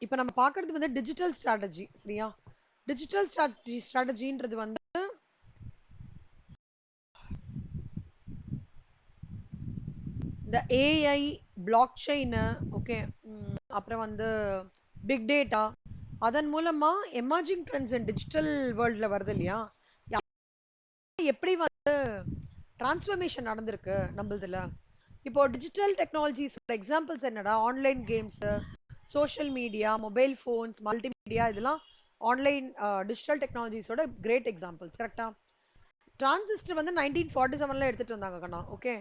இப்ப நம்ம பாக்குறது வந்து டிஜிட்டல் ஸ்ட்ராட்டஜி, சரியா? டிஜிட்டல் ஸ்ட்ராட்டஜின்றது வந்து இந்த ஏஐ, பிளாக் செயின், ஓகே, அப்புறம் வந்து பிக் டேட்டா, அதன் மூலமா எமர்ஜிங் ட்ரெண்ட்ஸ் இன் டிஜிட்டல் வேர்ல்ட்ல வருது இல்லையா? எப்படி வந்து டிரான்ஸ்ஃபர்மேஷன் நடந்திருக்கு நம்மளதுல? இப்போ டிஜிட்டல் டெக்னாலஜிஸ் எக்ஸாம்பிள்ஸ் என்னடா? Online games, social media, mobile phones, multimedia, இதெல்லாம் ஆன்லைன் டிஜிட்டல் டெக்னாலஜிஸோட கிரேட் எக்ஸாம்பிள்ஸ், கரெக்டா? டிரான்சிஸ்டர் வந்து 1947ல எடுத்துட்டு வந்தாங்க கண்ணா, ஓகே.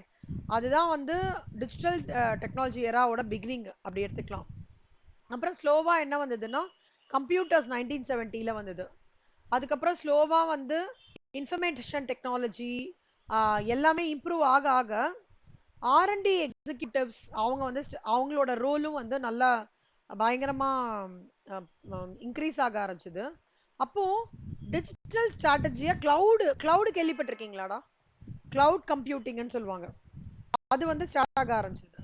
அதுதான் வந்து டிஜிட்டல் டெக்னாலஜி எராவோட பிகினிங் அப்படி எடுத்துக்கலாம். அப்புறம் ஸ்லோவா என்ன வந்ததுன்னா கம்ப்யூட்டர்ஸ் 1970ல வந்தது. அதுக்கப்புறம் ஸ்லோவா வந்து இன்ஃபர்மேஷன் டெக்னாலஜி எல்லாமே இம்ப்ரூவ் ஆக ஆக ஆர்என்டி எக்ஸிக்யூட்டிவ்ஸ் அவங்க வந்து அவங்களோட ரோலும் வந்து நல்லா பயங்கரமா இன்க்ரீஸ் ஆக ஆரம்பிச்சது. அப்போ டிஜிட்டல் ஸ்ட்ராட்டஜியா கிளவுடு கேள்விப்பட்டிருக்கீங்களாடா? கிளவுட் கம்ப்யூட்டிங்னு சொல்லுவாங்க. அது வந்து ஸ்டார்ட் ஆக ஆரம்பிச்சது,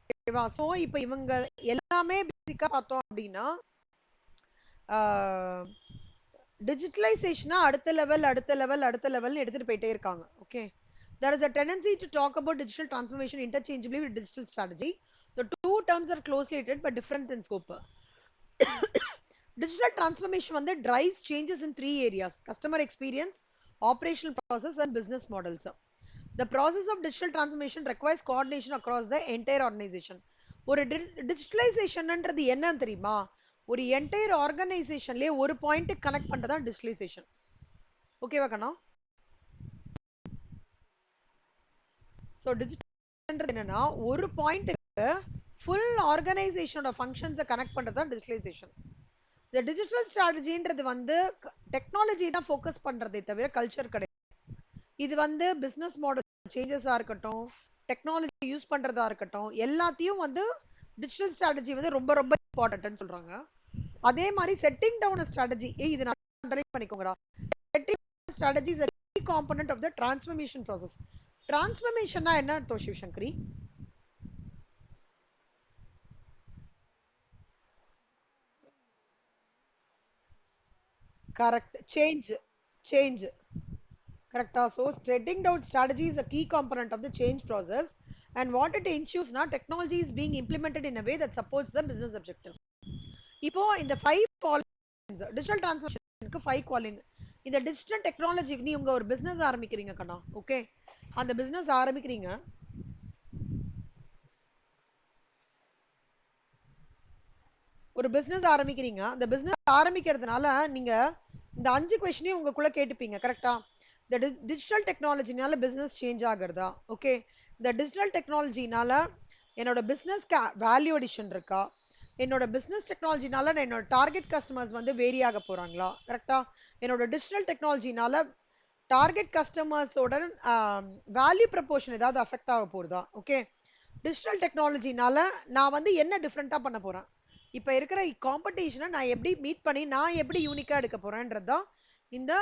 ஓகேவா? சோ இப்போ இவங்க எல்லாமே பேசிக்கா பார்த்தோம் அப்படின்னா டிஜிட்டலைசேஷனா அடுத்த லெவல் அடுத்த லெவல் அடுத்த லெவல் எடுத்துட்டு போயிட்டே இருக்காங்க, okay. There is a tendency to talk about digital transformation interchangeably with digital strategy. The two terms are closely related but different in scope. Digital transformation வந்து drives changes in three areas: customer experience, operational process, and business models. The process of digital transformation requires coordination across the entire organization. ஒரு டிஜிட்டலைசேஷன்ன்றது என்னன்னு தெரியுமா? ஒரு entire ஆர்கனைசேஷன்லயே ஒரு point connect பண்றதுதான் digitalisation, ஓகேவா கண்ணா? So டிஜிட்டல்ன்றது என்னன்னா ஒரு பாயிண்ட்டுக்கு ஃபுல் ஆர்கனைசேஷனோட ஃபங்க்ஷன்ஸை கனெக்ட் பண்றது தான் டிஜிட்டலைசேஷன். இந்த டிஜிட்டல் ஸ்ட்ராட்டஜின்றது வந்து டெக்னாலஜி தான் ஃபோக்கஸ் பண்றதே தவிர கல்ச்சர் கிடையாது. இது வந்து பிசினஸ் மாடல் சேஞ்சஸா இருக்கட்டும், டெக்னாலஜி யூஸ் பண்றதா இருக்கட்டும், எல்லாத்தையும் வந்து டிஜிட்டல் ஸ்ட்ராட்டஜி வந்து ரொம்ப ரொம்ப இம்பார்ட்டன்ட்னு சொல்றாங்க. அதே மாதிரி செட்டிங் டவுன் ஸ்ட்ராட்டஜி, இது நான் பண்ணிக்கோங்கடா. Setting strategy is a key component of the transformation process. டிரான்ஸ்ஃபர்மேஷன்னா என்ன அர்த்தம் சிவசங்கரி? கரெக்ட், சேஞ்ச் கரெக்டா? So setting down strategy is a key component of the change process, and what it ensures na technology is being implemented in a way that supports the business objective. இப்போ இந்த 5 callings digital டிரான்ஸ்ஃபர்மேஷனுக்கு 5 calling. இந்த digital technology நீ உங்க ஒரு business ஆரம்பிக்கிறீங்க கண்ணா, okay. அந்த business ஆரம்பிக்கிறீங்க, ஒரு பிசினஸ் ஆரம்பிக்கிறீங்க. அந்த பிசினஸ் ஆரம்பிக்கிறதுனால நீங்க இந்த 5 கொஸ்டினையும் உங்களுக்குள்ள கேட்டுப்பீங்க, கரெக்டா? இந்த டிஜிட்டல் டெக்னாலஜினால பிசினஸ் சேஞ்ச் ஆகுறதா? ஓகே. இந்த டிஜிட்டல் டெக்னாலஜினால என்னோட பிசினஸ்க்கு வேல்யூ அடிஷன் இருக்கா? என்னோட பிசினஸ் டெக்னாலஜினால என்னோட டார்கெட் கஸ்டமர்ஸ் வந்து வேரி ஆக போறாங்களா? கரெக்டா? என்னோட டிஜிட்டல் டெக்னாலஜினால டார்கெட் கஸ்டமர்ஸோட வேல்யூ ப்ரப்போர்ஷன் ஏதாவது அஃபெக்ட் ஆக போறதா? ஓகே. டிஜிட்டல் டெக்னாலஜினால நான் வந்து என்ன டிஃப்ரெண்டா பண்ண போறேன்? இப்ப இருக்கிற காம்படிஷனை நான் எப்படி மீட் பண்ணி நான் எப்படி யூனிக்கா எடுக்க போறேன்றதுதான் இந்த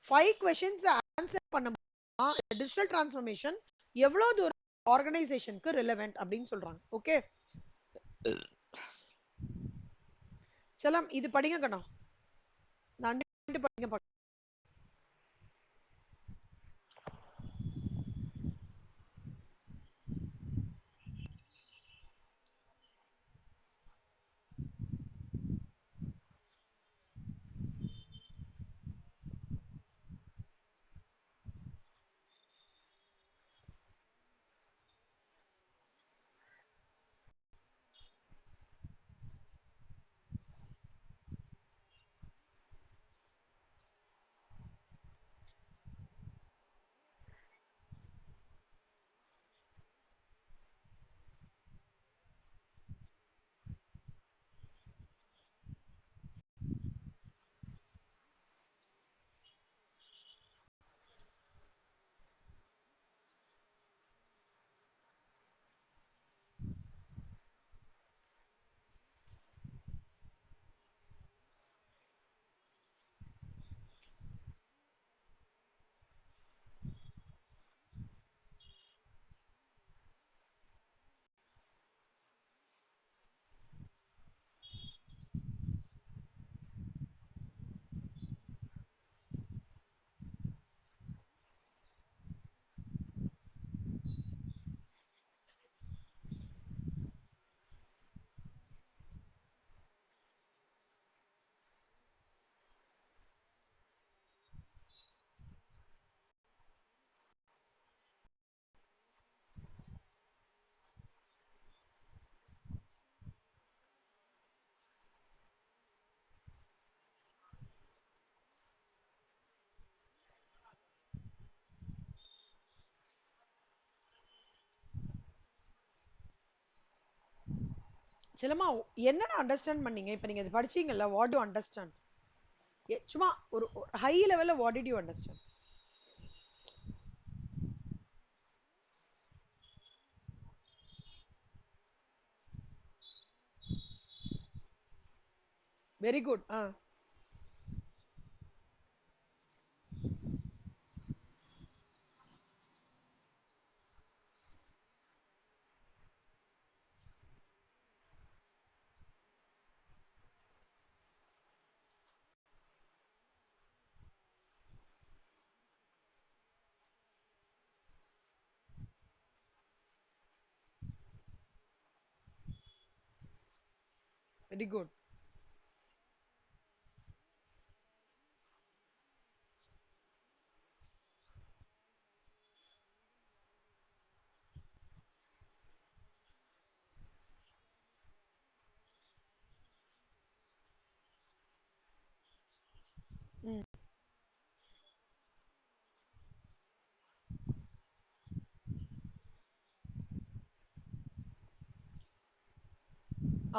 5 கொஸ்டின்ஸ் ஆன்சர் பண்ண டிஜிட்டல் டிரான்ஸ்ஃபர்மேஷன் எவ்வளவு தூரம் ஆர்கனைசேஷனுக்கு ரிலவென்ட் அப்படின்னு சொல்றாங்க, ஓகே. சலம் இது படிங்க கண்ணா. நான் 5 படிங்க. சிலமா என்னடா அண்டர்ஸ்டாண்ட் பண்ணீங்க இப்ப நீங்க இது படிச்சீங்கல்ல வாட் டு அண்டர்ஸ்டாண்ட் சும்மா ஒரு ஹை லெவல்ல what did you understand very good very good ம்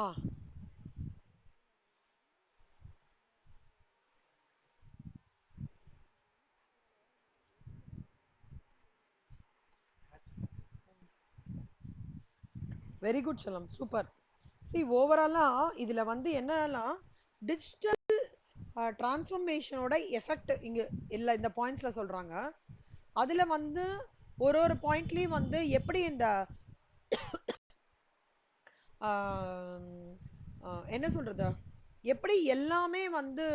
ஆ வெரி குட் சலம் சூப்பர் சி ஓவராலா இதுல வந்து என்னன்னா டிஜிட்டல் டிரான்ஸ்ஃபர்மேஷனோட எஃபெக்ட் இங்க இல்ல இந்த பாயிண்ட்ஸ்ல சொல்றாங்க அதுல வந்து ஒரு ஒரு பாயிண்ட்லயும் வந்து எப்படி இந்த என்ன சொல்றது எப்படி எல்லாமே வந்து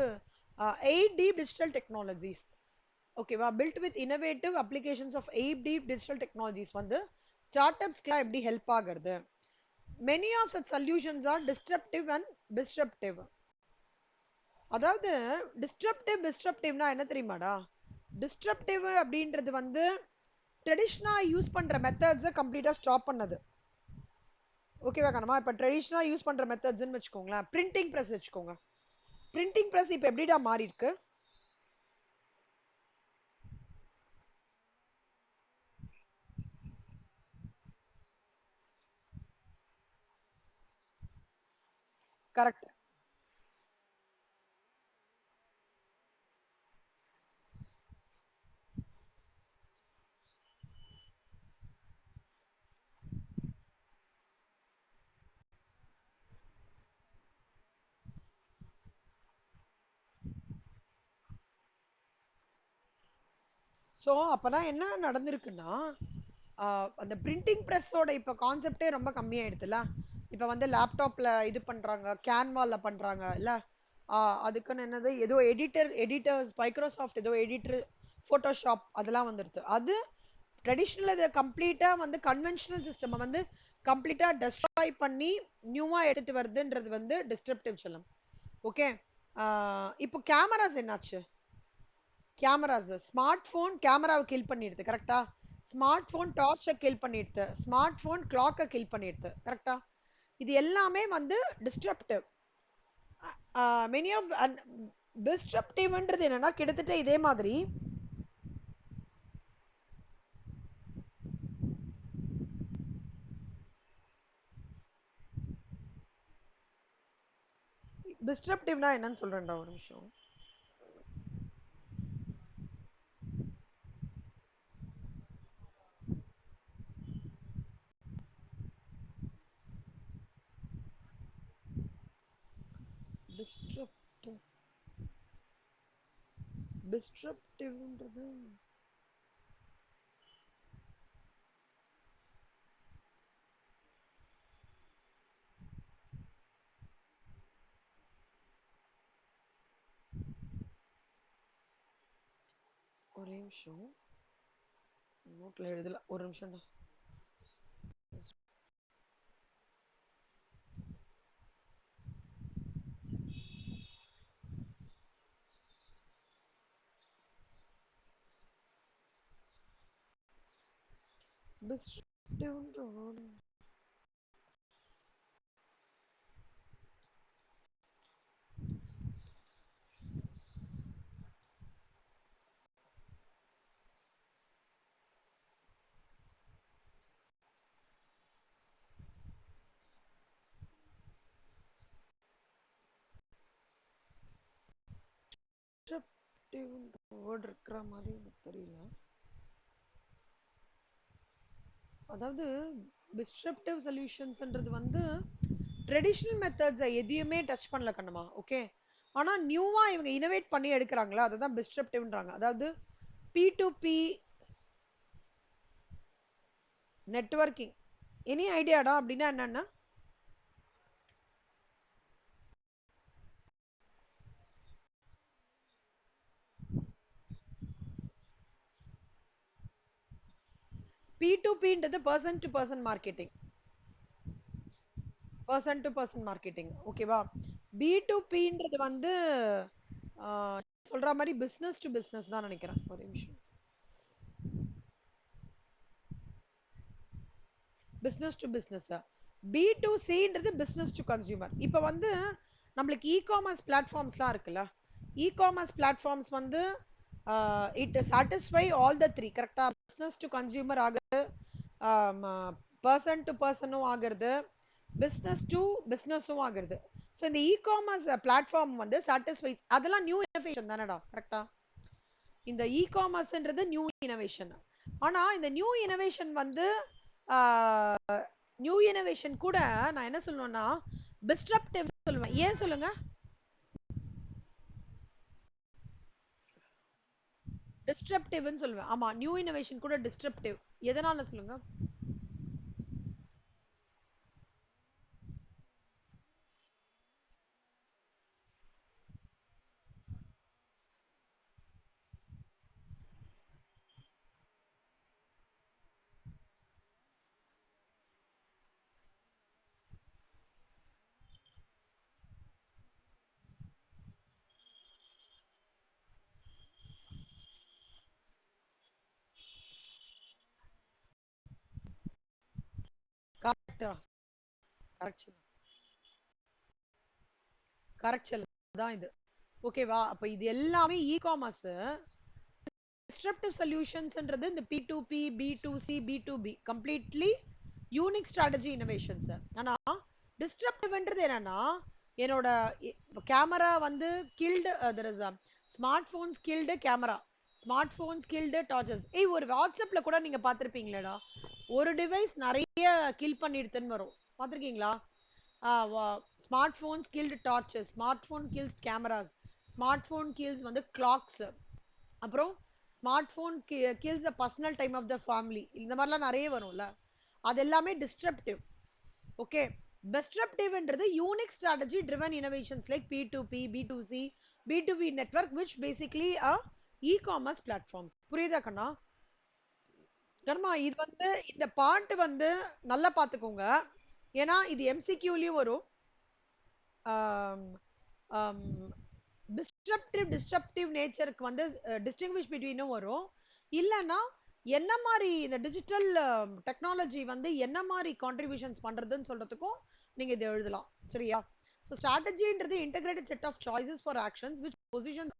8 deep digital technologies ஓகேவா built with innovative applications of 8 deep digital technologies வந்து ஸ்டார்ட் அப்ஸ்க்குலாம் எப்படி ஹெல்ப் ஆகுறது many of such solutions are disruptive and disruptive அதாவது டிஸ்ட்ரப்டிவ்னா என்ன தெரியுமாடா டிஸ்ட்ரப்டிவ் அப்படின்றது வந்து ட்ரெடிஷ்னலா யூஸ் பண்ற மெத்தட்ஸை கம்ப்ளீட்டா ஸ்டாப் பண்ணது ஓகேவா கண்ணமா இப்ப ட்ரெடிஷ்னலா யூஸ் பண்ற மெத்தட்ஸ்னு வச்சுக்கோங்களேன் பிரிண்டிங் பிரஸ் வச்சுக்கோங்க பிரிண்டிங் பிரஸ் இப்ப எப்படிடா மாறி இருக்கு கரெக்ட் சோ அப்பதான் என்ன நடந்திருக்குன்னா அந்த பிரிண்டிங் பிரஸ்ஸோட இப்ப கான்செப்டே ரொம்ப கம்மியாயிடுதுல இப்ப வந்து லேப்டாப்ல இது பண்றாங்க கேன்வால பண்றாங்க இல்ல அதுக்குன்னு என்னது ஏதோ எடிட்டர்ஸ் மைக்ரோசாஃப்ட் ஏதோ எடிட்டர் போட்டோஷாப் அதெல்லாம் வந்துருது அது ட்ரெடிஷ்னல் இதை கம்ப்ளீட்டா வந்து கன்வென்ஷனல் சிஸ்டம் வந்து கம்ப்ளீட்டா டெஸ்ட்ராய் பண்ணி நியூவா எடுத்துட்டு வருதுன்றது வந்து டிஸ்ட்ரப்டிவ் சொல்லும் ஓகே இப்போ கேமராஸ் என்னாச்சு கேமராஸ் ஸ்மார்ட் போன் கேமராவை கில் பண்ணிடுது கரெக்டா ஸ்மார்ட் போன் டார்ச்சை கில் பண்ணிடுது ஸ்மார்ட் போன் கிளாக்கை கில் பண்ணிடுது கரெக்டா இது எல்லாமே வந்து டிஸ்ட்ரப்டிவ் மெனி ஆஃப் டிஸ்ட்ரப்டிவ்ன்றது என்னன்னா கிட்டத்தட்ட இதே மாதிரி டிஸ்ட்ரப்டிவ்னா என்னன்னு சொல்றேன்டா ஒரு நிமிஷம் டிஸ்ட்ரப்டிவ் டிஸ்ட்ரப்டிவ்ன்றது ஒரே நிமிஷம் நோட்ல எழுதல ஒரு நிமிஷம்டா டிஸ்ட்ரப்டிவ்ன்ற வேர்ட் இருக்கிற மாதிரி எனக்கு தெரியல. அதாவது டிஸ்ட்ரப்டிவ் சொல்யூஷன்ஸ்ன்றது வந்து ட்ரெடிஷனல் மெத்தட்ஸ் எதையுமே டச் பண்ணல கண்ணுமா. ஓகே, ஆனா நியூவா இவங்க இனோவேட் பண்ணி எடுக்கிறாங்களா, அதுதான் டிஸ்ட்ரப்டிவ்ன்றாங்க. அதாவது P2P நெட்வொர்க்கிங். எனி ஐடியாடா அப்படின்னா என்னன்னா? P2Pன்றது person to person marketing. Person to person marketing, ஓகேவா. B2Pன்றது வந்து சொல்ற மாதிரி பிசினஸ் டு பிசினஸ் தான் நினைக்கிறேன். ஒரு நிமிஷம். Business to business. B2Cன்றது பிசினஸ் டு கன்சியூமர். இப்போ வந்து நம்மளுக்கு இ-காமர்ஸ் பிளாட்ஃபார்ம்ஸ்லாம் இருக்குல்ல, இ-காமர்ஸ் பிளாட்ஃபார்ம்ஸ் வந்து it satisfy all the three கரெக்டா. பிசினஸ் டு கன்சியூமர் ஆகுது, பர்சன் டு பர்சனும் ஆகுறது, பிசினஸ் டு பிசினஸும் ஆகுறது. ஸோ இந்த இ-காமர்ஸ் பிளாட்ஃபார்ம் வந்து சாட்டிஸ்ஃபைஸ், அதெல்லாம் நியூ இனோவேஷன் தானடா, கரெக்டா. இந்த இ-காமர்ஸ்ன்றது நியூ இனோவேஷன். ஆனா இந்த நியூ இனோவேஷன் வந்து நியூ இனோவேஷன் கூட நான் என்ன சொல்லணும்னா டிஸ்ட்ரப்டிவ் சொல்லுவேன். ஏன் சொல்லுங்க? டிஸ்ட்ரப்டிவ்னு சொல்லுவேன். ஆமா, நியூ இனோவேஷன் கூட டிஸ்ட்ரப்டிவ். எதனால சொல்லுங்க? கரெக்டா, கரெக்ட், கரெக்ட் தான் இது. ஓகேவா. அப்ப இது எல்லாமே இ-காமர்ஸ். டிஸ்ட்ரப்டிவ் சொல்யூஷன்ஸ்ன்றது இந்த P2P, B2C, B2B completely unique strategy innovations. ஆனா டிஸ்ட்ரப்டிவ்ன்றது என்னன்னா, என்னோட கேமரா வந்து killed, there is smart phones killed camera, smart phones killed torches. ஒரு வாட்ஸ்அப்ல கூட நீங்க பாத்திருப்பீங்களேடா, ஒரு டிவைஸ் நிறைய கில் பண்ணிடுதுன்னு வரும், பாத்திருக்கீங்களா? Smart phones killed torches, smart phone kills cameras, smart phone kills வந்து கிளாக்ஸ், அப்புறம் smart phone kills a personal time of the family. இந்த மாதிரிலாம் நிறைய வரும்ல, அது எல்லாமே டிஸ்ட்ரப்டிவ். ஓகே, டிஸ்ட்ரப்டிவ்ன்றது unique strategy driven innovations like P2P, B2C, B2B network which basically are e-commerce platforms. புரியுதா கண்ணா? கர்மா, இது வந்து இந்த பாட்டு வந்து நல்லா பாத்துக்கோங்க. ஏன்னா இது MCQலயும் வரும். டிஸ்ட்ரப்டிவ் நேச்சருக்கு வந்து டிஸ்டிங்விஷ் பிட்வீனும் வரும். இல்லைன்னா என்ன மாதிரி இந்த டிஜிட்டல் டெக்னாலஜி வந்து என்ன மாதிரி கான்ட்ரிபியூஷன்ஸ் பண்றதுன்னு சொல்றதுக்கும் நீங்க இதை எழுதலாம். சரியா? ஸோ ஸ்ட்ராட்டஜின்றது integrated set of choices for actions which position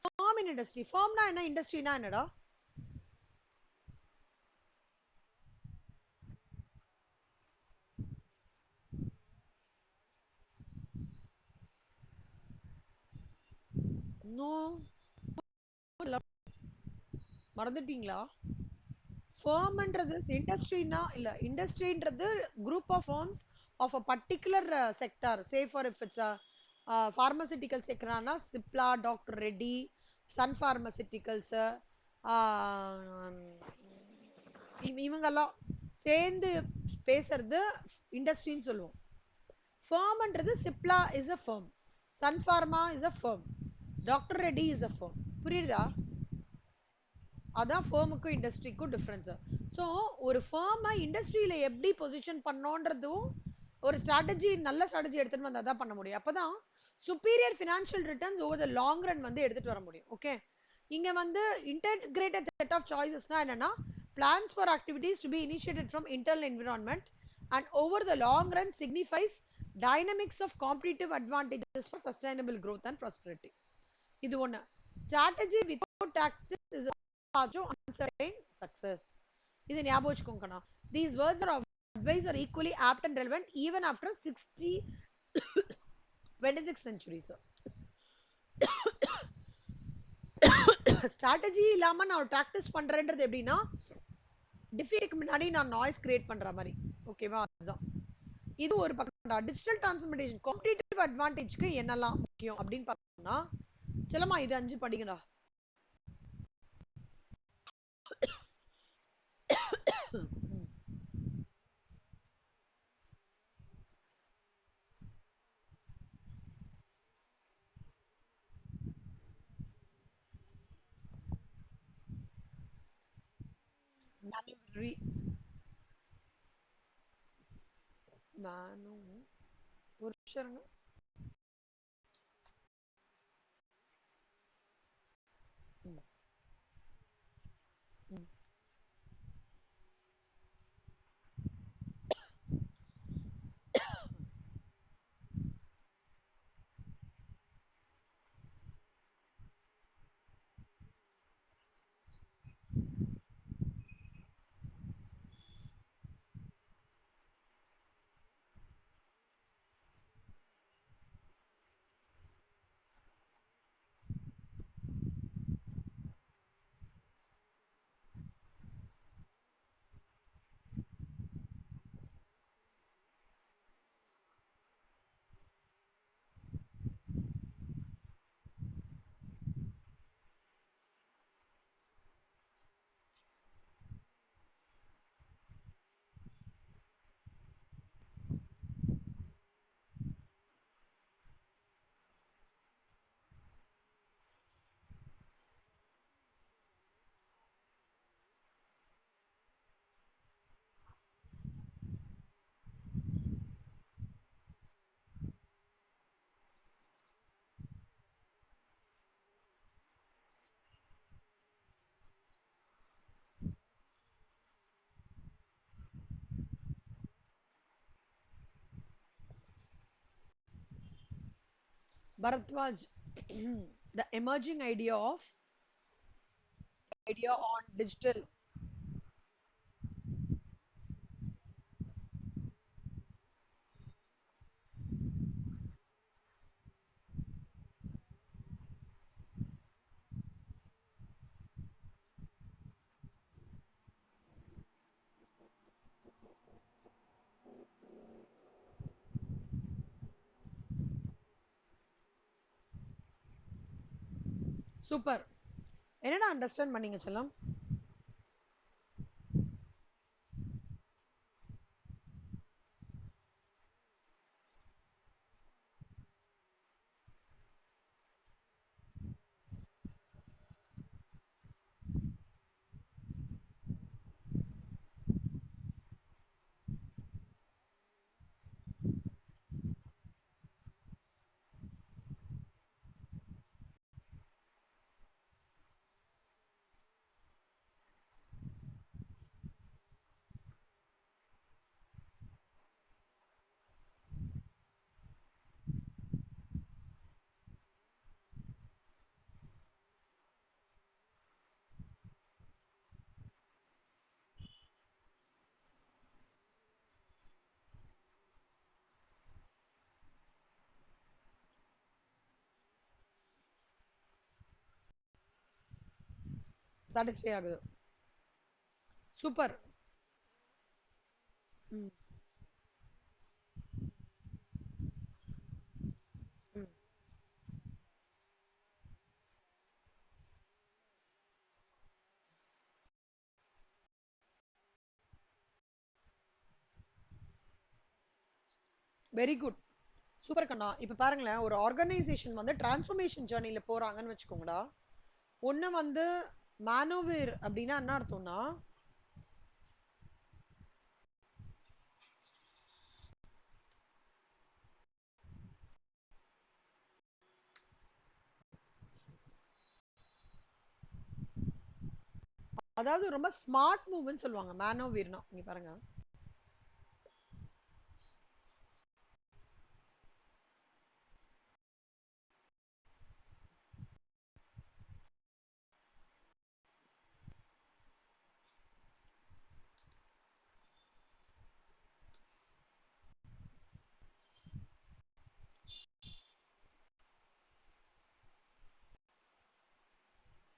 firm in industry. ஃபார்ம்னா என்ன, இண்டஸ்ட்ரினா என்னடா? நோ, மறந்துட்டீங்களா? ஃபர்ம்ன்றது இண்டஸ்ட்ரினா இல்ல, இண்டஸ்ட்ரின்றது group of firms of a particular sector. Say for if it's pharmaceutical செக்டர்னா Cipla, doctor Reddy, Sun pharmaceuticals, இவங்கெல்லாம் சேர்ந்து பேசுறது இண்டஸ்ட்ரின்னு சொல்லுவோம். ஃபர்ம்ன்றது Cipla is a firm, Sun pharma is a firm, doctor Reddy is a firm. புரியுதா? அதான் ஃபர்முக்கும் இண்டஸ்ட்ரிக்கும் டிஃபரன்ஸ். ஸோ ஒரு ஃபர்மை இண்டஸ்ட்ரியில எப்படி பொசிஷன் பண்ணோன்றதும் ஒரு ஸ்ட்ராட்டஜி, நல்ல ஸ்ட்ராட்டஜி எடுத்துட்டு வந்து அதான் பண்ண முடியும். அப்பதான் superior financial returns over the long run வந்து எடுத்துட்டு வர முடியும். ஓகே, இங்க வந்து இன்டெகிரேட்டட் செட் ஆஃப் சாய்ஸஸ்னா என்னன்னா, plans for activities to be initiated from internal environment and over the long run signifies dynamics of competitive advantages for sustainable growth and prosperity. இது ஒண்ணு. Strategy without tactics is uncertain success. இது ஞாபகம் வச்சுக்கோங்கண்ணா. These words are advice are equally apt and relevant even after 60 26th century. Strategy இல்லாம நான் practice பண்றேன்றது எப்படின்னா டிஃபீட்டுக்கு முன்னாடி நான் நாய்ஸ் கிரியேட் பண்ற மாதிரி. ஓகேவா? அதுதான். இது ஒரு பக்கம் தான். டிஜிட்டல் டிரான்ஸ்ஃபர்மேஷன் காம்படிட்டிவ் அட்வான்டேஜ்க்கு என்னெல்லாம் முக்கியம் அப்படின்னு பார்த்தோம்னா, செல்லமா இது 5 படிங்கடா. Manual நானும் ஒரு நிமிஷம் இருங்க. ம், ம். Bharatwaj, the emerging idea on digital. Super. என்னடா அண்டர்ஸ்டாண்ட் பண்ணீங்க செல்லம்? சாட்டிஸ்ஃபை ஆகுது. சூப்பர். ம், ம். Very good. சூப்பர் கண்ணா. இப்ப பாருங்களேன், ஒரு ஆர்கனைசேஷன் வந்து டிரான்ஸ்ஃபர்மேஷன் ஜர்னில போறாங்கன்னு வச்சுக்கோங்கடா. ஒண்ணு வந்து மானோவேர் அப்படின்னா என்ன அர்த்தம்னா, அதாவது ரொம்ப ஸ்மார்ட் மூவ்னு சொல்லுவாங்க மானோவேர்னா. இங்க பாருங்க.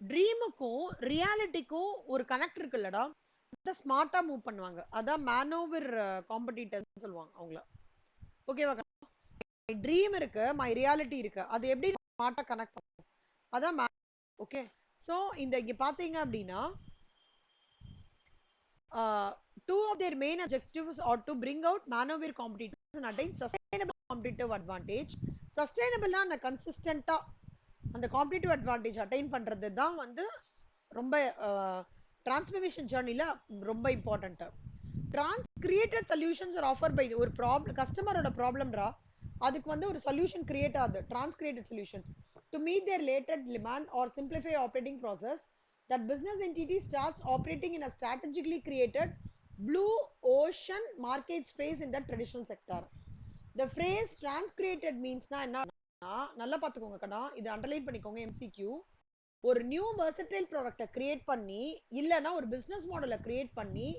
ட்ரீமுக்கும் ரியாலிட்டிக்கும் ஒரு கனெக்ட் இருக்குல்லடா, ஸ்மார்ட்டா மூவ் பண்ணுவாங்க. அதான் மேனோவர் காம்படிட்டர்ஸ் சொல்லுவாங்க அவங்கள. ஓகேவா? ட்ரீம் இருக்கு, மை ரியாலிட்டி இருக்கு, அது எப்படி ஸ்மார்ட்டா கனெக்ட் பண்ணும், அதான். ஓகே. சோ இந்த இங்க பாத்தீங்க அப்படின்னா two of their main objectives are to bring out maneuver competitors and attain sustainable competitive advantage. Sustainable na consistent அந்த competitive advantage attain பண்றது தான் வந்து ரொம்ப transformation journey-ல ரொம்ப important. Trans created solutions are offered by ஒரு problem customer-ஓட problem-ரா, அதுக்கு வந்து ஒரு solution create ஆகுது, trans created solutions to meet their latent demand or simplify operating process. That business entity starts operating in a strategically created blue ocean market space in the traditional sector. The phrase trans created means na enna, நல்லா பாத்துக்கோங்க கண்ணா, இது underline பண்ணிக்கோங்க. MCQ ஒரு new versatile ப்ராடக்ட்டை create பண்ணி, இல்லனா ஒரு business மாடலை கிரியேட் பண்ணி,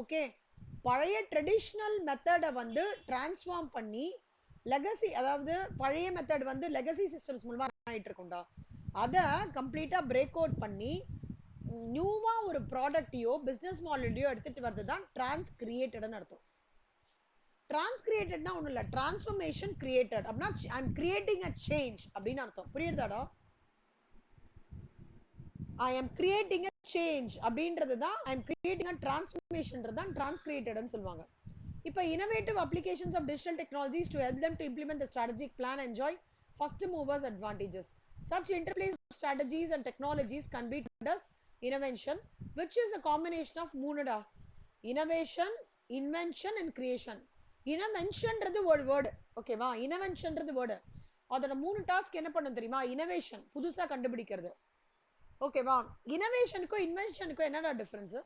ஓகே, பழைய ட்ரெடிஷனல் மெத்தடை வந்து டிரான்ஸ்ஃபார்ம் பண்ணி, லெகசி, அதாவது பழைய மெத்தட் வந்து லெகசி சிஸ்டம்ஸ் மூலமா ரன் ஆயிட்டு இருக்கும்டா, அதை கம்ப்ளீட்டா பிரேக் அவுட் பண்ணி நியூவா ஒரு ப்ராடக்டையோ பிசினஸ் மாடலையோ எடுத்துட்டு வரது தான் டிரான்ஸ் கிரியேட்டட்னு அர்த்தம். டிரான்ஸ் கிரியேட்டட்னா ஒண்ணும் இல்ல, டிரான்ஸ்ஃபர்மேஷன் கிரியேட்டட் அப்படின்னா ஐ அம் கிரியேட்டிங் அ சேஞ்ச் அப்படின்னு அர்த்தம். புரியுதாடா? I am creating a change அப்படின்றது தான், I am creating a transformation தான் trans created ன்னு சொல்லுவாங்க. இப்போ innovative applications of digital technologies to help them to implement the strategic plan enjoy first movers advantages. Such interplay of strategies and technologies can be termed as innovation, which is a combination of மூணுடா, innovation, invention and creation. inventionன்றது ஒரு word, ஓகேவா? inventionன்றது word, அதோட மூணு task என்ன பண்ணும் தெரியுமா? innovation, புதுசா கண்டுபிடிக்கிறது, ஓகேவா? இனோவேஷனுக்கும் இன்வென்ஷனுக்கும் என்னடா டிஃபரன்ஸ்?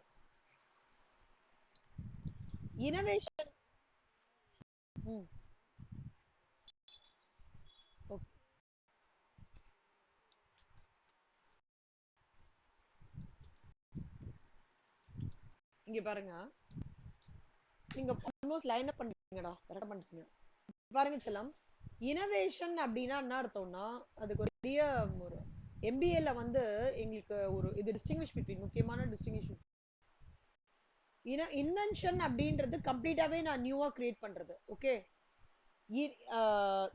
இனோவேஷன் இங்க பாருங்க, நீங்க ஆல்மோஸ்ட் லைன் அப் பண்ணிட்டீங்கடா, கரெக்டா பண்ணிட்டீங்க. பாருங்க செல்லம், இனோவேஷன் அப்படின்னா என்ன அர்த்தம்னா, அதுக்கு ஒரு பெரிய ஒரு MBA-ல வந்து எங்களுக்கு ஒரு இது டிஸ்டிங்விஷ் பிட்வீன், முக்கியமான டிஸ்டிங்விஷ். இன்வென்ஷன் அப்படின்றது கம்ப்ளீட்டாவே நான் நியூவா கிரியேட் பண்றது, ஓகே.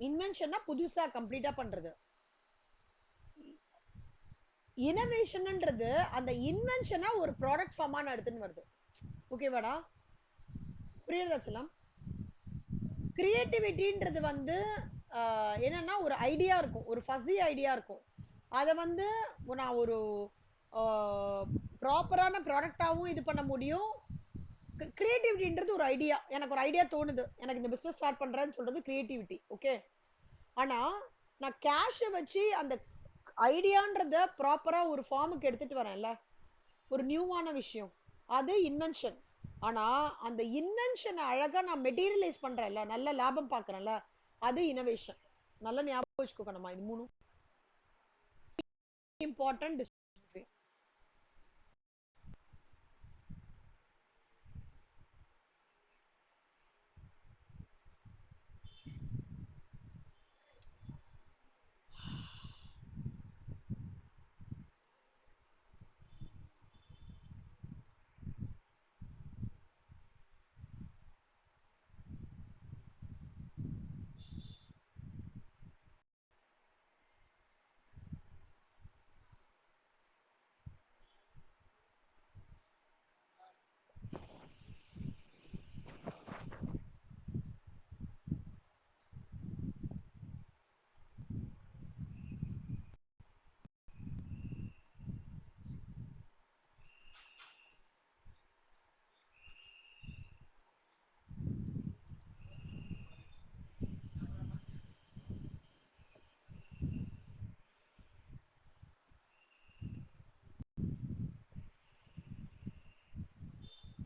இன்வென்ஷன்னா புதுசா கம்ப்ளீட்டா பண்றது. இனோவேஷன்ன்றது அந்த இன்வென்ஷனா ஒரு ப்ராடக்ட் ஃபார்மா நான் எடுத்துன்னு வருது, ஓகேவாடா? புரியுதா செல்லம்? கிரியேட்டிவிட்டின்றது வந்து என்னன்னா ஒரு ஐடியா இருக்கும், ஒரு ஃபஸி ஐடியா இருக்கும், அதை வந்து நான் ஒரு ப்ராப்பரான ப்ராடக்டாவும் இது பண்ண முடியும். கிரியேட்டிவிட்டின்றது ஒரு ஐடியா, எனக்கு ஒரு ஐடியா தோணுது, எனக்கு இந்த பிசினஸ் ஸ்டார்ட் பண்றேன்னு சொல்றது கிரியேட்டிவிட்டி, ஓகே. ஆனா நான் கேஷை வச்சு அந்த ஐடியான்றத ப்ராப்பரா ஒரு ஃபார்முக்கு எடுத்துட்டு வரேன்ல, ஒரு நியூவான விஷயம், அது இன்வென்ஷன். ஆனா அந்த இன்வென்ஷனை அழகா நான் மெட்டீரியலைஸ் பண்றேன்ல, நல்ல லாபம் பாக்குறேன்ல, அது இனோவேஷன். நல்ல ஞாபகம் வச்சுக்கோ நம்ம, இது மூணும் இம்பார்ட்டன்ட்.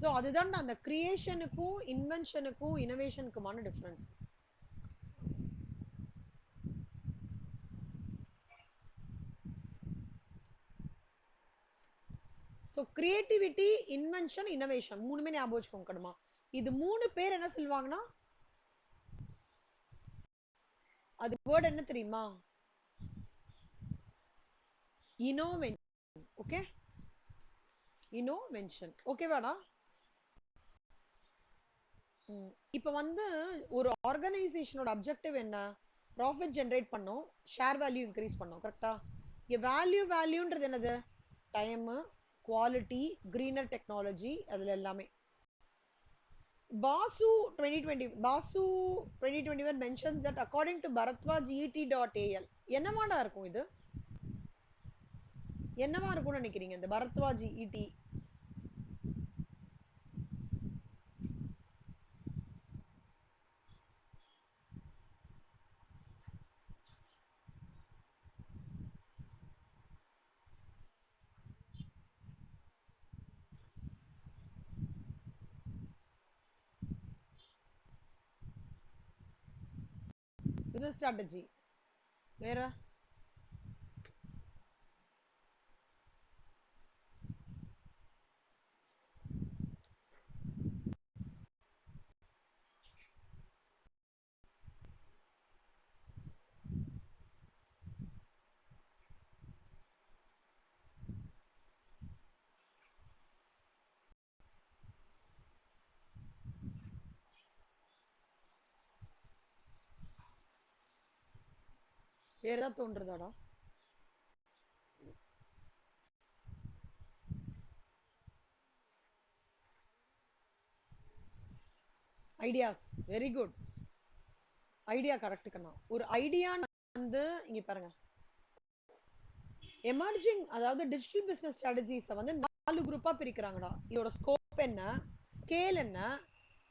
சோ அதுதான் அந்த கிரியேஷனுக்கும் இன்வென்ஷனுக்கும் இனோவேஷனுக்குமான difference. So creativity, invention, innovation மூணுமே ஞாபகம் வச்சுக்கோங்க கடுமா. இது மூணு பேர் என்ன சொல்லுவாங்கன்னா, அது வேர்ட் என்ன தெரியுமா? இனோவென்ட். Okay, innovation. ஓகேவாடா? இப்போ வந்து ஒரு ஆர்கனைசேஷனோட அப்ஜெக்டிவ் என்ன? ப்ராஃபிட் ஜென்ரேட் பண்ணும், ஷேர் வேல்யூ இன்க்ரீஸ் பண்ணும். கரெக்டா? இங்க வேல்யூன்றது என்னது? டைம், குவாலிட்டி, கிரீனர் டெக்னாலஜி, அதுல எல்லாமே. Basu 2021 mentions that according to Bharatwaj et.al. என்னவாடா இருக்கும் இது? என்னவா இருக்கும்னு நினைக்கிறீங்க இந்த பரத்வாஜ் இடி? பிசினஸ் ஸ்ட்ராட்டஜி வேற? வேற ஏதாவது தோன்றதாடா? Ideas very good. Idea correct கண்ணா. ஒரு ஐடியா வந்து இங்க பாருங்க, எமர்ஜிங் அதாவது டிஜிட்டல் பிசினஸ் ஸ்ட்ராட்டஜிஸை வந்து 4 குரூப்பா பிரிக்கிறாங்கடா. இதோட ஸ்கோப் என்ன, ஸ்கேல் என்ன,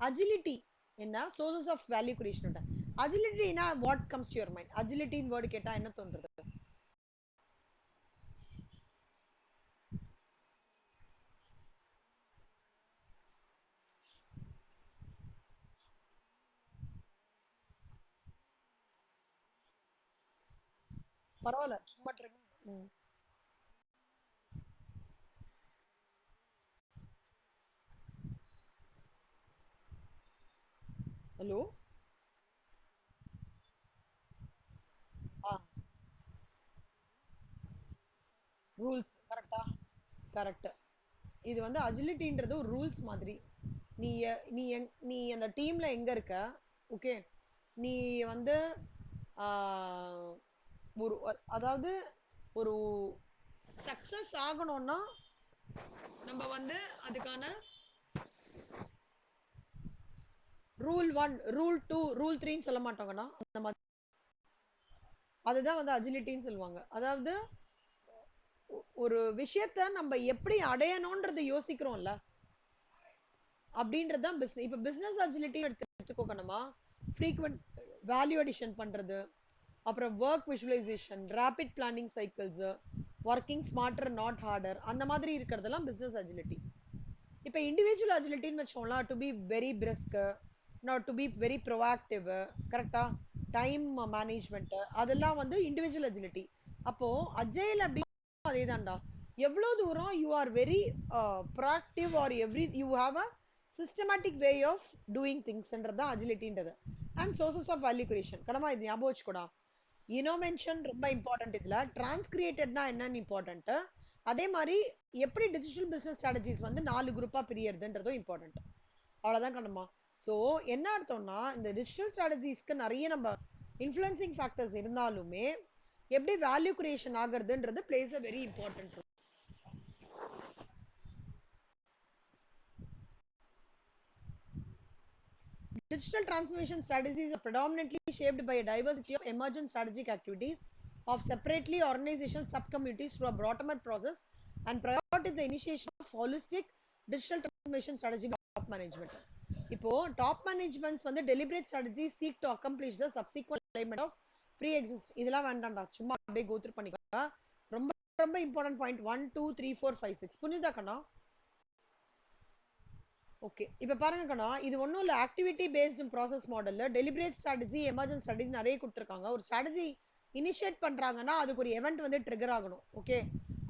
அஜிலிட்டி என்ன, சோர்சஸ் ஆஃப் வேல்யூ கிரியேஷன். அஜிலிட்டினா what comes to your mind? அஜிலிட்டின் வேர்டு கேட்டா என்ன தோன்றது? பரவாயில்ல, சும்மா ட்ரை. ஹலோ. ரூல்ஸ் கரெக்டா? கரெக்ட். இது வந்து அஜிலிட்டின்றது ஒரு ரூல்ஸ் மாதிரி. நீ நீ அந்த டீம்ல எங்க இருக்க? ஓகே, நீ வந்து ஒரு அதாவது ஒரு சக்சஸ் ஆகணும்னா நம்ம வந்து அதுக்கான ரூல் 1, ரூல் 2, ரூல் 3ன்னு சொல்ல மாட்டாங்கன்னா அந்த மாதிரி. அதுதான் வந்து அஜிலிட்டின்னு சொல்லுவாங்க. அதாவது ஒரு விஷயத்த நம்ம எப்படி அடையணும்ன்றது யோசிக்கிறோம்ல, அப்படின்றது தான் பிசினஸ். இப்ப பிசினஸ் அஜிலிட்டி எடுத்துக்கோக்கணுமா, ஃப்ரீக்வெண்ட் வேல்யூ அடிஷன் பண்றது, அப்புறம் work visualization, rapid planning cycles, working smarter not harder, அந்த மாதிரி இருக்கிறதெல்லாம் பிசினஸ் அஜிலிட்டி. இப்போ இண்டிவிஜுவல் அஜிலிட்டின்னு வச்சோம்னா, to be very brisk, not to be very proactive, கரெக்டா, டைம் மேனேஜ்மெண்ட், அதெல்லாம் வந்து இண்டிவிஜுவல் அஜிலிட்டி. அப்போ அஜைல் அப்படி அதேதான்டா. எவ்வளவு தூரம் you are very proactive or every you have a systematic way of doing திங்ஸ்ன்றது தான் அஜிலிட்டின்றது. And sources of value creation. கடமா இது ஞாபகம் வச்சுக்கூடா. இனோவேஷன் ரொம்ப இம்பார்ட்டன்ட். இதுல டிரான்ஸ்கிரியேட்டட்னா என்னன்னு இம்பார்ட்டன்ட். அதே மாதிரி எப்படி டிஜிட்டல் பிசினஸ் ஸ்ட்ராட்டஜிஸ் வந்து 4 குரூப்பா பிரியறதுன்றதும் இம்பார்ட்டன்ட். அவ்வளவுதான் கண்ணம்மா. சோ என்ன அர்த்தம்னா, இந்த டிஜிட்டல் ஸ்ட்ராட்டஜிஸ்க்கு நிறைய நம்ம இன்ஃப்ளூயன்சிங் ஃபேக்டர்ஸ் இருந்தாலுமே எப்படி வேல்யூ கிரியேஷன் ஆகுறதுன்றது plays a very important. Digital transformation strategies are predominantly shaped by a diversity of emergent strategic activities of separately organizational subcommittees through a bottom-up process and prioritize the initiation of holistic digital transformation strategy by top management. இப்போ top managements வந்து deliberate strategy seek to accomplish the subsequent alignment of preexist. இதெல்லாம் வேண்டாம்டா, சும்மா அப்படியே go through பண்ணிக்கோ. ரொம்ப ரொம்ப important point 1 2 3 4 5 6 புரியுதா கண்ணா? ஓகே, இப்ப பாருங்க கண்ணா, இது ஒன்றும் இல்லை, ஆக்டிவிட்டி பேஸ்டு ப்ராசஸ் மாடல்ல டெலிபரேட் ஸ்ட்ராட்டஜி, எமர்ஜென்ட் ஸ்ட்ராட்டஜி நிறைய கொடுத்துருக்காங்க. ஒரு ஸ்ட்ராட்டஜி இனிஷியேட் பண்றாங்கன்னா அதுக்கு ஒரு event வந்து ட்ரிகர் ஆகணும். ஓகே,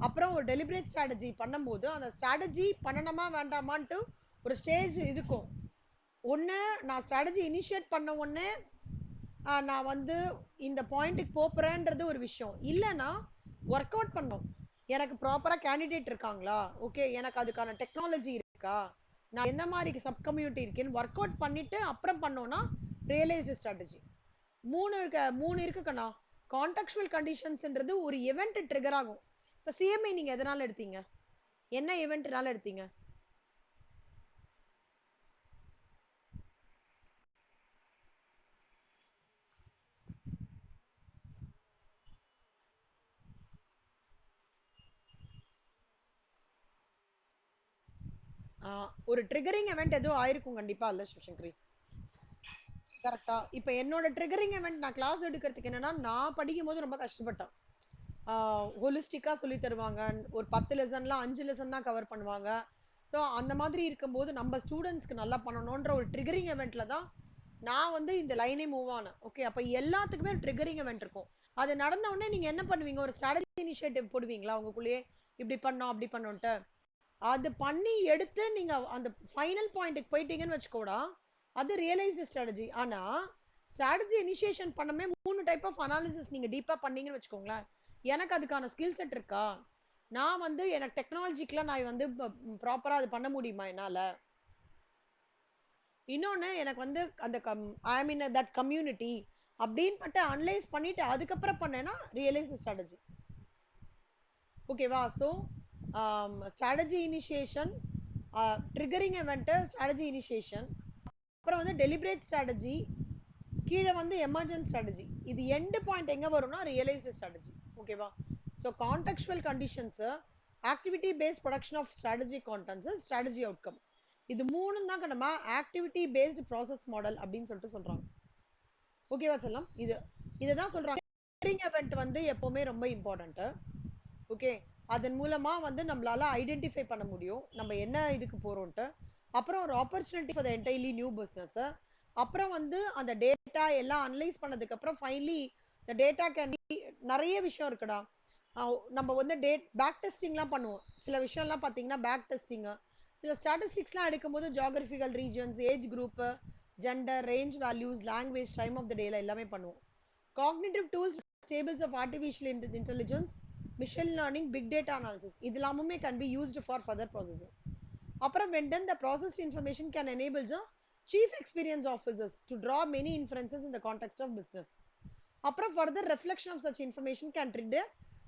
அப்புறம் ஒரு டெலிபரேட் ஸ்ட்ராட்டஜி பண்ணும்போது அந்த ஸ்ட்ராட்டஜி பண்ணணுமா வேண்டாமான்ட்டு ஒரு ஸ்டேஜ் இருக்கும். ஒன்று, நான் ஸ்ட்ராட்டஜி இனிஷியேட் பண்ண உடனே நான் வந்து இந்த பாயிண்ட்டுக்கு போறேன்றது ஒரு விஷயம் இல்லைன்னா ஒர்க் அவுட் பண்ணோம். எனக்கு ப்ராப்பரா கேண்டிடேட் இருக்காங்களா, ஓகே எனக்கு அதுக்கான டெக்னாலஜி இருக்கா, நான் எந்த மாதிரி சப் கம்யூனிட்டி இருக்கேன்னு ஒர்க் அவுட் பண்ணிட்டு அப்புறம் பண்ணோம்னா ரியலைஸ் ஸ்ட்ராட்டஜி. மூணு இருக்கு கண்ணா. கான்டெக்சுவல் கண்டிஷன்ஸ்ன்றது ஒரு event ட்ரிகர் ஆகும். இப்ப சிஎம்ஐ நீங்க எதனால எடுத்தீங்க, என்ன eventனால எடுத்தீங்க? ஒரு ட்ரிகரிங் event எதுவும் ஆயிருக்கும் கண்டிப்பா இல்ல சிவசங்கரி? கரெக்டா? இப்ப என்னோட ட்ரிகரிங் event நான் கிளாஸ் எடுக்கிறதுக்கு என்னன்னா, நான் படிக்கும் போது ரொம்ப கஷ்டப்பட்டேன். ஹோலிஸ்டிக்கா சொல்லி தருவாங்க. ஒரு 10 லெசன்ல 5 லெசன் தான் கவர் பண்ணுவாங்க. ஸோ அந்த மாதிரி இருக்கும்போது நம்ம ஸ்டூடெண்ட்ஸ்க்கு நல்லா பண்ணணும்ன்ற ஒரு ட்ரிகரிங் eventல தான் நான் வந்து இந்த லைனே மூவ் ஆனேன். ஓகே, அப்ப எல்லாத்துக்குமே ஒரு ட்ரிகரிங் event இருக்கும். அது நடந்த உடனே நீங்க என்ன பண்ணுவீங்க, ஒரு ஸ்ட்ராட்டஜி இனிஷியேட்டிவ் போடுவீங்களா உங்களுக்குள்ளேயே, இப்படி பண்ணோம் அப்படி பண்ணோன்ட்டு. அது பண்ணி எடுத்து நீங்க அந்த ஃபைனல் பாயிண்ட்டுக்கு போயிட்டீங்கன்னு வச்சுக்கோடா, அது ரியலைஸ்டு ஸ்ட்ராட்டஜி. ஆனா ஸ்ட்ராட்டஜி இனிஷியேஷன் பண்ணமே 3 டைப் ஆஃப் அனாலிசிஸ் நீங்க டீப்பா பண்ணீங்கன்னு வச்சுக்கோங்களேன், எனக்கு அதுக்கான ஸ்கில் செட் இருக்கா, நான் வந்து எனக்கு டெக்னாலஜிக்கெல்லாம் நான் வந்து ப்ராப்பரா அது பண்ண முடியுமா என்னால, இன்னொன்னு எனக்கு வந்து அந்த ஐ மீன் தட் கம்யூனிட்டி அப்படின்னு பட்டு அனலைஸ் பண்ணிட்டு அதுக்கப்புறம் பண்ணேன்னா ரியலைஸ் ஸ்ட்ராட்டஜி. ஓகேவா? So strategy initiation, triggering event, strategy initiation, அப்புறம் வந்து டெலிபரேட் ஸ்ட்ராட்டஜி, கீழே வந்து எமர்ஜென்ட் ஸ்ட்ராட்டஜி. இது எண்ட் பாயிண்ட் எங்க வரும்னா ரியலைஸ்டு ஸ்ட்ராட்டஜி. ஓகேவா? So contextual conditions, activity based production of strategy contents, strategy outcome, இது மூணும் தான் நம்ம ஆக்டிவிட்டி பேஸ்ட் ப்ராசஸ் மாடல் அப்படின்னு சொல்லிட்டு சொல்றாங்க. ஓகேவா செல்லம்? இதுதான் சொல்றாங்க. ட்ரிகரிங் event வந்து எப்பவுமே ரொம்ப இம்பார்ட்டன்ட். ஓகே, அதன் மூலமா வந்து நம்மளால ஐடென்டிஃபை பண்ண முடியும் நம்ம என்ன இதுக்கு போறோம்ட்டு. அப்புறம் ஒரு opportunity for the entirely new business. அப்புறம் வந்து அந்த டேட்டா எல்லாம் அனலைஸ் பண்ணதுக்கு அப்புறம் finally the data can be, நிறைய விஷயம் இருக்குடா. நம்ம வந்து பேக் டெஸ்டிங்லாம் பண்ணுவோம். சில விஷயம்லாம் பார்த்தீங்கன்னா பேக் டெஸ்டிங், சில ஸ்டாட்டிஸ்டிக்ஸ்லாம் எடுக்கும்போது geographical regions, age group, gender, range values, language, time of the டேல எல்லாமே பண்ணுவோம். Cognitive tools, tables of artificial intelligence, machine learning, big data analysis, இதெல்லாமுமே can be used for further processing. அப்புறம் when done, the processed information can enable the chief experience officers to draw many inferences in the context of business. அப்புறம் further reflection of such information can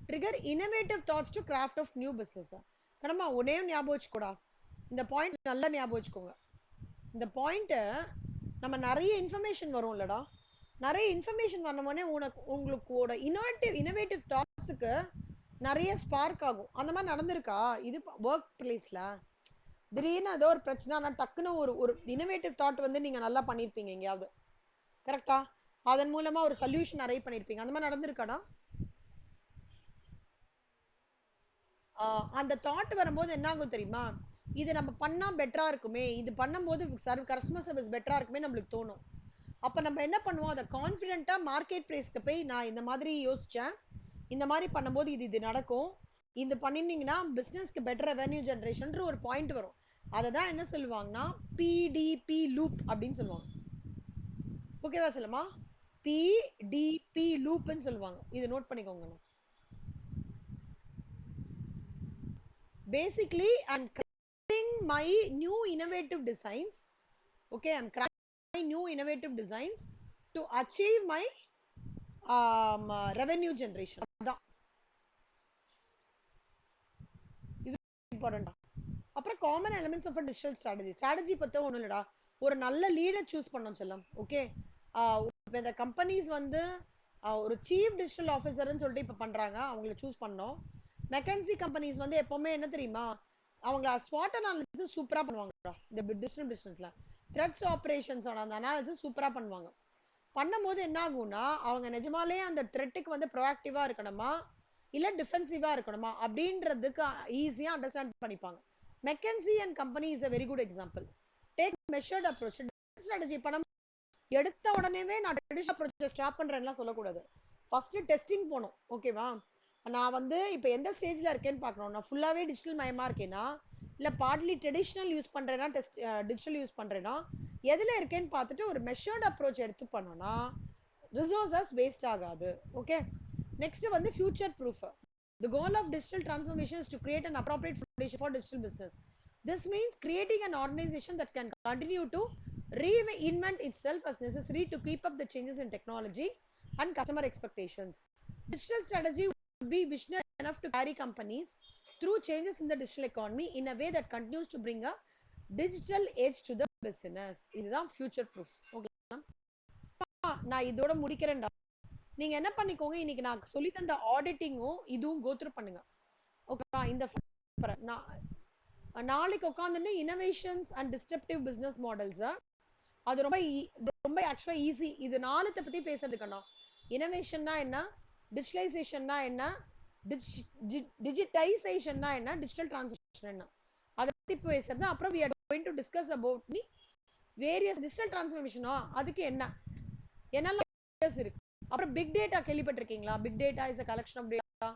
trigger innovative thoughts to craft of new business. கடமா ஒன்னே ஞாபகம் வச்சுக்கோடா, இந்த point நல்லா ஞாபகம் வச்சுக்கோங்க. இந்த point நம்ம நிறைய இன்ஃபர்மேஷன் வரும் இல்லடா, நிறைய இன்ஃபர்மேஷன் வந்தோடனே உங்களுக்கு இன்னோவேட்டிவ் தாட்ஸுக்கு நிறைய ஸ்பார்க் ஆகும். அந்த மாதிரி நடந்திருக்கா இது ஒர்க் பிளேஸ்ல? திடீர்னு ஏதோ ஒரு பிரச்சனை, ஆனா டக்குன்னு ஒரு இன்னோவேட்டிவ் தாட் வந்து நீங்க நல்லா பண்ணிருப்பீங்க எங்கேயாவது, கரெக்டா? அதன் மூலமா ஒரு சொல்யூஷன் அரைவ் பண்ணிருப்பீங்க. அந்த மாதிரி நடந்திருக்காடா? அந்த தாட் வரும்போது என்ன ஆகும் தெரியுமா, இது நம்ம பண்ணா பெட்டரா இருக்குமே, இது பண்ணும்போது கஸ்டமர் சர்வீஸ் பெட்டரா இருக்குமே நம்மளுக்கு தோணும். அப்ப நம்ம என்ன பண்ணுவோம், அதை கான்பிடென்ட்டா மார்க்கெட் பிளேஸ்க்கு போய் நான் இந்த மாதிரி யோசிச்சேன், இந்த மாதிரி பண்ணும்போது இது நடக்கும், இது பண்ணினீங்கன்னா பிசினஸ்க்கு பெட்டர் ரெவென்யூ ஜெனரேஷன் ஒரு பாயிண்ட் வரும். அதை தான் என்ன சொல்லுவாங்கன்னா பிடிபி லூப் அப்படின்னு சொல்லுவாங்க. ஓகேவா சொல்லுமா? பிடிபி லூப்னு சொல்லுவாங்க. இது நோட் பண்ணிக்கோங்க. Basically, I'm creating my new innovative designs. Okay, I'm creating my new innovative designs to achieve my revenue generation. அதான் இது இம்பார்ட்டன்ட். அப்புறம் common elements of digital strategy பத்தி ஒண்ணும் இல்லடா, ஒரு நல்ல லீடர் சூஸ் பண்ணோம் செல்லம். ஓகே, இந்த கம்பெனிஸ் வந்து ஒரு சீஃப் டிஜிட்டல் ஆஃபீஸர்னு சொல்லிட்டு இப்ப பண்றாங்க, அவங்களை சூஸ் பண்ணோம். மெக்கன்சி கம்பெனிஸ் வந்து எப்பவுமே என்ன தெரியுமா, அவங்க ஸ்வாட் அனாலிசிஸ் சூப்பரா பண்ணுவாங்க. இந்த டிஜிட்டல் பிசினஸ்ல த்ரெட்ஸ் ஆபரேஷன்ஸ் அந்த அனாலிசிஸ் சூப்பரா பண்ணுவாங்க. பண்ணும்போது என்ன ஆகும்னா, அவங்க நிஜமாலே அந்த த்ரெட்டுக்கு வந்து ப்ரோஆக்டிவா இருக்கணுமா இல்ல டிஃபென்சிவா இருக்கணுமா அப்படின்றதுக்கு ஈஸியா அண்டர்ஸ்டாண்ட் பண்ணிப்பாங்க. McKinsey and company is a very good example. Take measured approach. Strategy பணம் எடுத்த உடனேவே நான் ட்ரெடிஷனல் அப்ரோச் ஸ்டாப் பண்றேன்லாம் சொல்லக்கூடாது. ஃபர்ஸ்ட் டெஸ்டிங் போகணும். ஓகேவா? நான் வந்து இப்போ எந்த ஸ்டேஜ்ல இருக்கேன்னு பார்க்கணும். நான் ஃபுல்லாவே டிஜிட்டல் மயமா இருக்கேனா இல்ல பார்ட்லி ட்ரெடிஷனல் யூஸ் பண்றேனா டிஜிட்டல் யூஸ் பண்றேனா எதுல இருக்கேன்னு பார்த்துட்டு ஒரு மெஷர்ட் அப்ரோச் எடுத்து பண்ணோம்னா ரிசோர்சஸ் வேஸ்ட் ஆகாது. ஓகே, நெக்ஸ்ட் வந்து future proof. The goal of digital transformation is to create an appropriate foundation for digital business. This means creating an organization that can continue to reinvent itself as necessary to keep up the changes in technology and customer expectations. Digital strategy would be visionary enough to carry companies through changes in the digital economy in a way that continues to bring a digital edge to the business. இதுதான் future proof. நான் இதோட முடிக்கிறேன்டா. நீங்க என்ன பண்ணிக்கோங்க, இன்னைக்கு நான் சொல்லி தந்த ஆடிட்டிங்கும் இதுவும் கோத்ரூ பண்ணுங்க. ஓகேவா? இந்த நாளைக்கு உட்காந்துட்டு innovations and disruptive business models, அது ரொம்ப ரொம்ப ஆக்சுவலா ஈஸி. இது நாலத்தை பத்தி பேசுறதுக்கண்ணா, இனோவேஷன்னா என்ன, டிஜிட்டலைசேஷன்னா என்ன, டிஜிட்டைசேஷன்னா என்ன, டிஜிட்டல் டிரான்ஸ்ஃபர்மேஷன் என்ன, அதை பத்தி பேசுறது. அப்புறம் we are going to discuss about various digital transformation. அதுக்கு என்ன என்னெல்லாம் இருக்கு. அப்புறம் பிக் டேட்டா கேள்விப்பட்டிருக்கீங்களா? Big data is a collection of data.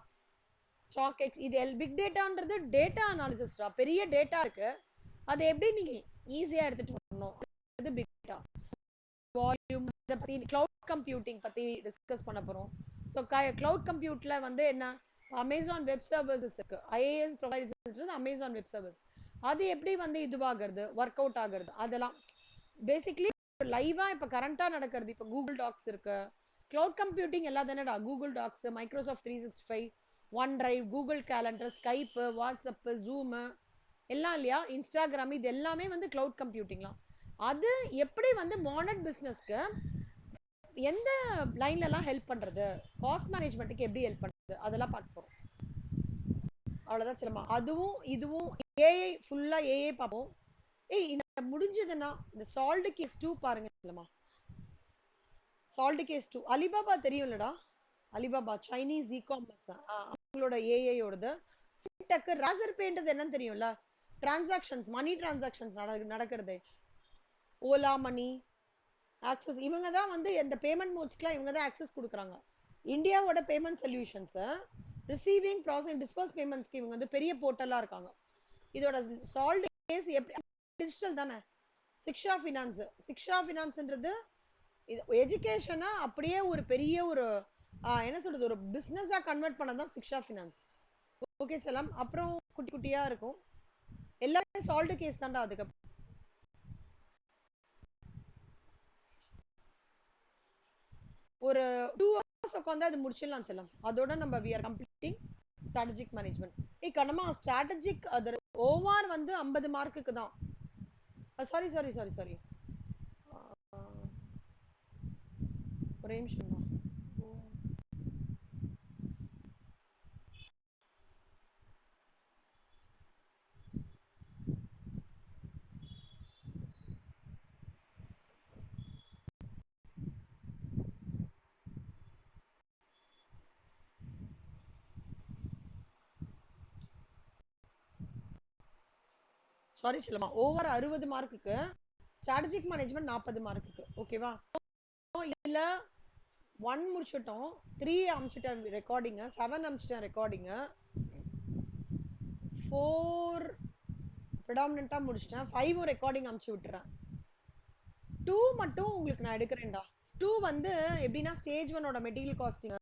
ஸ்டாக் இது பிக் டேட்டான்றது டேட்டா அனாலிசிஸ்டா. பெரிய டேட்டா இருக்கு, அதை எப்படி நீங்க ஈஸியா எடுத்துட்டு வரணும், அது பிக் டேட்டா. வால்யூம் பத்தி, கிளவுட் கம்ப்யூட்டிங் பத்தி டிஸ்கஸ் பண்ண போறோம். ஸோ கிளவுட் கம்ப்யூட்ல வந்து என்ன, அமேசான் வெப் சர்வீசஸ் இருக்கு, IAS providers, Amazon web service, அது எப்படி வந்து இதுவாகிறது, ஒர்க் அவுட் ஆகுறது, அதெல்லாம் பேசிக்லி லைவா இப்ப கரண்டா நடக்கிறது. இப்ப கூகுள் டாக்ஸ் இருக்கு, கிளவுட் கம்ப்யூட்டிங் எல்லாம் தானடா. Google Docs, Microsoft 365, One Drive, Google Calendar, Skype, WhatsApp, Zoom எல்லாம் இல்லையா, இன்ஸ்டாகிராம், இது எல்லாமே வந்து கிளவுட் கம்ப்யூட்டிங்லாம். அது எப்படி வந்து மாடர்ன் பிசினஸ்க்கு எந்த லைன்ல எல்லாம் ஹெல்ப் பண்றது, காஸ்ட் மேனேஜ்மெண்ட்டுக்கு எப்படி ஹெல்ப் பண்றது, அதெல்லாம் பார்க்க போறோம். அவ்வளவுதான் செல்லமா. அதுவும் இதுவும் ஏஐ, ஃபுல்லா ஏஐ பார்ப்போம். இந்த முடிஞ்சதுன்னா இந்த சால்ட் கேஸ் 2 பாருங்க செல்லமா. சால்ட் கேஸ் 2 அலிபாபா தெரியும்லடா, அலிபாபா சைனீஸ் இ-காமர்ஸ், அவங்களோட ஏஐ ஓடது. ஃபின்டெக் ராசர் பேன்றது என்னன்னு தெரியும்ல, டிரான்சாக்ஷன்ஸ், மணி டிரான்சாக்ஷன்ஸ் நடக்கிறது. ஓலா மணி, ஆக்சஸ், இவங்க தான் வந்து இந்த பேமெண்ட் மோட்ஸ்க்குலாம் இவங்க தான் ஆக்சஸ் கொடுக்குறாங்க. இந்தியாவோட payment solutions, receiving, processing, disburse பேமெண்ட்ஸ்க்கு இவங்க வந்து பெரிய போர்ட்டலா இருக்காங்க. இதோட சால்ட் கேஸ் எப்படி டிஜிட்டல் தானே. சிக்ஷா ஃபினான்ஸ், சிக்ஷா ஃபினான்ஸ்ன்றது இது எஜுகேஷனா அப்படியே ஒரு பெரிய ஒரு என்ன சொல்றது, ஒரு பிசினஸா கன்வெர்ட் பண்ணதான் சிக்ஷா ஃபினான்ஸ். ஓகே செல்லம். அப்புறம் குட்டி குட்டியா இருக்கும், எல்லாமே சால்ட் கேஸ் தான்டா. அதுக்கு ஒரு 2 hours உட்காந்து அது முடிச்சிடலாம் செல்லம். அதோட நம்ம we are completing strategic management. Kannamma strategic அது ஓவர் வந்து 50 மார்க்குக்கு தான். சாரி சாரி சாரி சாரி, ஒரே நிமிஷம் தான். சாரி செல்லமா, ஓவர் 60 மார்க்குக்கு, ஸ்ட்ராட்டஜிக் மேனேஜ்மெண்ட் 40 மார்க்குக்கு. ஓகேவா? இல்ல 1 முடிச்சிட்டோம், 3 அமிச்சிட்டேன் ரெக்கார்டிங், 7 அமிச்சிட்டேன் ரெக்கார்டிங், 4 ப்ரிடாமினன்ட்டா முடிச்சிட்டேன், 5 ரெக்கார்டிங் அமிச்சு விட்டுறேன். 2 மட்டும் உங்களுக்கு நான் எடுக்கிறேன்டா. 2 வந்து எப்படின்னா ஸ்டேஜ் 1ஓட material costing,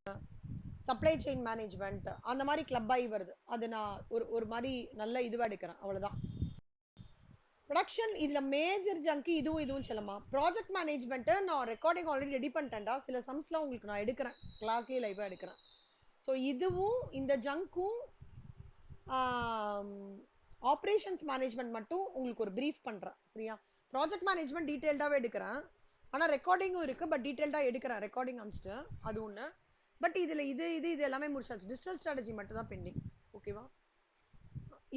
supply chain management, அந்த மாதிரி கிளப் ஆகி வருது. அது நான் ஒரு மாதிரி நல்ல இதுவா எடுக்கிறேன். அவ்வளவுதான். ப்ரொடக்ஷன் இதுல மேஜர் ஜங்க் இதுவும் சொல்லமா. ப்ராஜெக்ட் மேனேஜ்மெண்ட் நான் ரெக்கார்டிங் ஆல்ரெடி ரெடி பண்ணிட்டேன்டா. சில சம்ஸ்லாம் உங்களுக்கு நான் எடுக்கிறேன், கிளாஸ்லயே லைவா எடுக்கிறேன். ஸோ இதுவும் இந்த ஜங்க்கும் ஆப்ரேஷன்ஸ் மேனேஜ்மெண்ட் மட்டும் உங்களுக்கு ஒரு பிரீஃப் பண்றேன். சரியா? ப்ராஜெக்ட் மேனேஜ்மெண்ட் டீடைல்டாவே எடுக்கிறேன், ஆனா ரெக்கார்டிங்கும் இருக்கு, பட் டீடைல்டா எடுக்கிறேன். ரெக்கார்டிங் அமிச்சிட்டு அது ஒண்ணு. பட் இதுல இது எல்லாமே முடிச்சாச்சு. டிஜிட்டல் ஸ்ட்ராட்டஜி மட்டும் தான் பெண்டிங். ஓகேவா?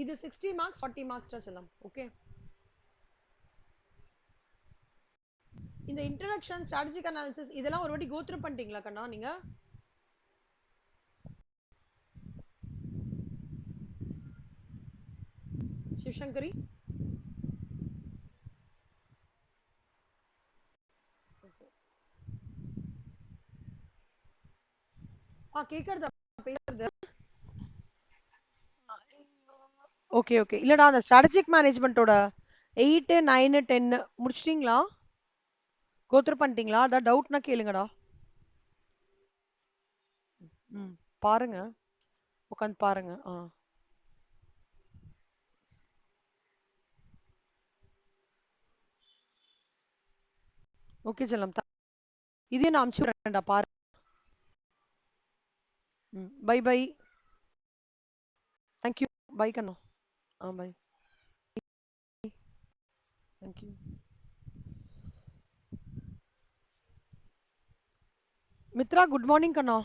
இது 60 மார்க்ஸ் 40 மார்க்ஸ் தான் சொல்லலாம். ஓகே, இந்த இன்ட்ரோடக்ஷன், ஸ்ட்ராட்டஜிக் அனாலிசிஸ் இதெல்லாம் ஒரு வாட்டி கோ த்ரூ பண்ணிட்டீங்களா கண்ணா நீங்க? சிவசங்கரி கேக்குறதா பேசுறது? Okay okay. இல்லடா அந்த ஸ்ட்ராட்டஜிக் மேனேஜ்மெண்டோட 8 9 10 முடிச்சிட்டீங்களா? கோத்ரூ பண்ணிட்டீங்களா? அதான் டவுட்னா கேளுங்கடா. ம், பாருங்க. உட்காந்து பாருங்க. ஓகே செல்லம். இதே நான் அனுப்பிச்சு விடுறேன்டா பாரு. Bye bye. தேங்க்யூ. பை கண்ணா. Bye. Thank you. Mitra good morning கண்ணா.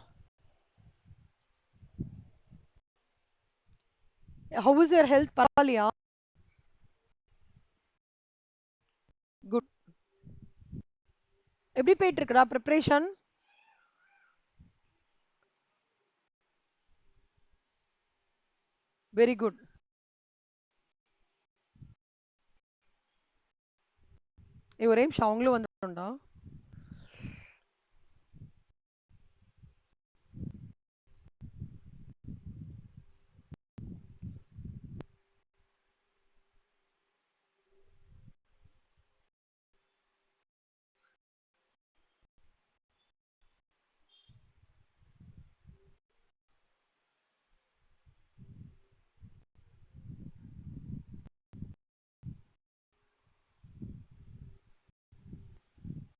How is your health? பரவாயில்லையா? குட். எப்படி போயிட்டு இருக்குடா ப்ரிப்பரேஷன்? Very good. ஒரே நிமிஷம் அவங்களும் வந்துட்டோம்டா.